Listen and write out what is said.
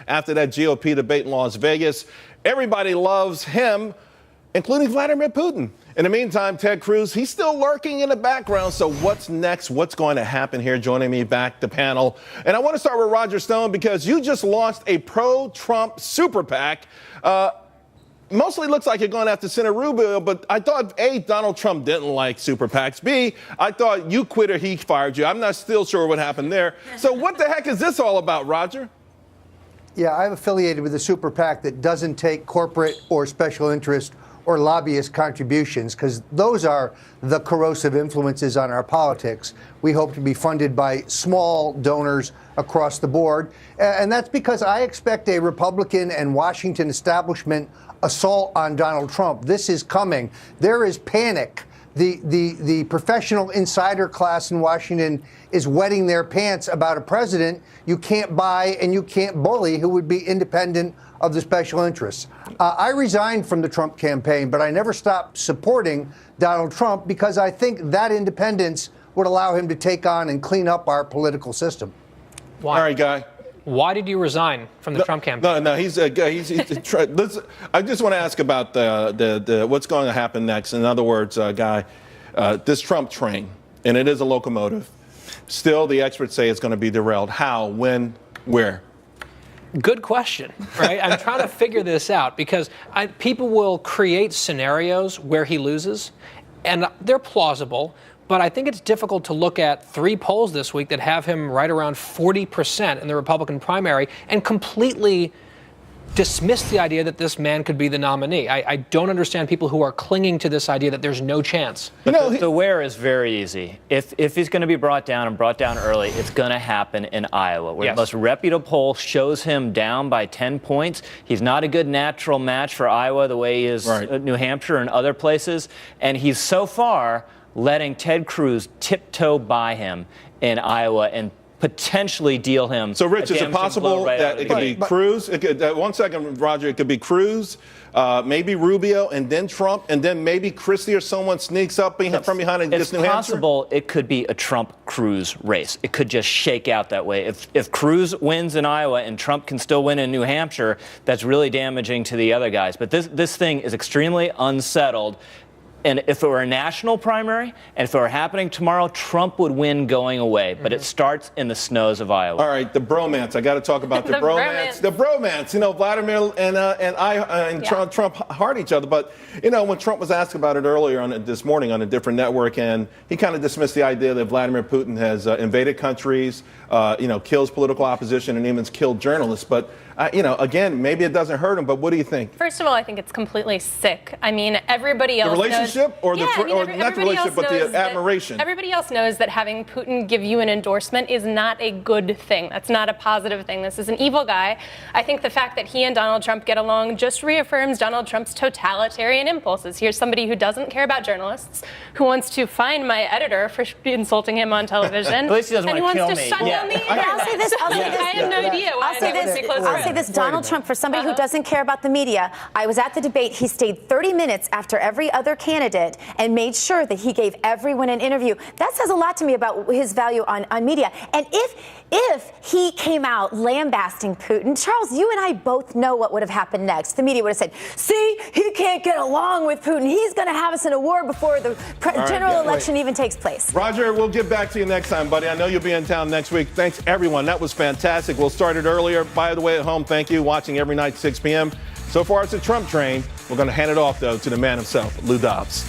after that GOP debate in Las Vegas. Everybody loves him, including Vladimir Putin. In the meantime, Ted Cruz, he's still lurking in the background. So what's next? What's going to happen here? Joining me back the panel. And I want to start with Roger Stone because you just launched a pro-Trump super PAC. Mostly looks like you're going after Senator Rubio, but I thought, A, Donald Trump didn't like super PACs. B, I thought you quit or he fired you. I'm not still sure what happened there. So what the heck is this all about, Roger? Yeah, I'm affiliated with a super PAC that doesn't take corporate or special interest or lobbyist contributions, because those are the corrosive influences on our politics. We hope to be funded by small donors across the board. And that's because I expect a Republican and Washington establishment assault on Donald Trump. This is coming. There is panic. The professional insider class in Washington is wetting their pants about a president you can't buy and you can't bully who would be independent of the special interests. I resigned from the Trump campaign, but I never stopped supporting Donald Trump because I think that independence would allow him to take on and clean up our political system. Why? All right, Guy. Why did you resign from the Trump campaign? No, he's I just want to ask about the what's going to happen next. In other words, Guy, this Trump train, and it is a locomotive, still the experts say it's going to be derailed. How, when, where? Good question, right? I'm trying to figure this out because people will create scenarios where he loses, and they're plausible. But I think it's difficult to look at 3 polls this week that have him right around 40% in the Republican primary and completely dismiss the idea that this man could be the nominee. I don't understand people who are clinging to this idea that there's no chance. But the where is very easy. If he's going to be brought down and brought down early, it's going to happen in Iowa, where the most reputable poll shows him down by 10 points. He's not a good natural match for Iowa the way he is New Hampshire and other places. And he's so far letting Ted Cruz tiptoe by him in Iowa and potentially deal him. So, Rich, is it possible that it could be Cruz? It could, 1 second, Roger. It could be Cruz, maybe Rubio, and then Trump, and then maybe Christie or someone sneaks up from behind and gets New Hampshire? It's possible it could be a Trump-Cruz race. It could just shake out that way. If Cruz wins in Iowa and Trump can still win in New Hampshire, that's really damaging to the other guys. But this thing is extremely unsettled. And if it were a national primary, and if it were happening tomorrow, Trump would win going away. But it starts in the snows of Iowa. All right, the bromance. I got to talk about the bromance. The bromance. You know, Vladimir and Trump heart each other. But, you know, when Trump was asked about it earlier this morning on a different network, and he kind of dismissed the idea that Vladimir Putin has invaded countries, kills political opposition, and even killed journalists. But, again, maybe it doesn't hurt him. But what do you think? First of all, I think it's completely sick. I mean, everybody else knows. Or not the relationship, but the admiration. Everybody else knows that having Putin give you an endorsement is not a good thing. That's not a positive thing. This is an evil guy. I think the fact that he and Donald Trump get along just reaffirms Donald Trump's totalitarian impulses. Here's somebody who doesn't care about journalists, who wants to fine my editor for insulting him on television, At least he doesn't and he want to wants kill to shut me. down the internet. I'll say this. I have no idea why I'll say this. Donald Trump, for somebody who doesn't care about the media, I was at the debate. He stayed 30 minutes after every other candidate and made sure that he gave everyone an interview. That says a lot to me about his value on media. And if he came out lambasting Putin, Charles, you and I both know what would have happened next. The media would have said, see, he can't get along with Putin. He's going to have us in a war before the general election even takes place. Roger, we'll get back to you next time, buddy. I know you'll be in town next week. Thanks, everyone. That was fantastic. We'll start it earlier. By the way, at home, thank you. Watching every night, 6 p.m. So far, it's a Trump train. We're going to hand it off, though, to the man himself, Lou Dobbs.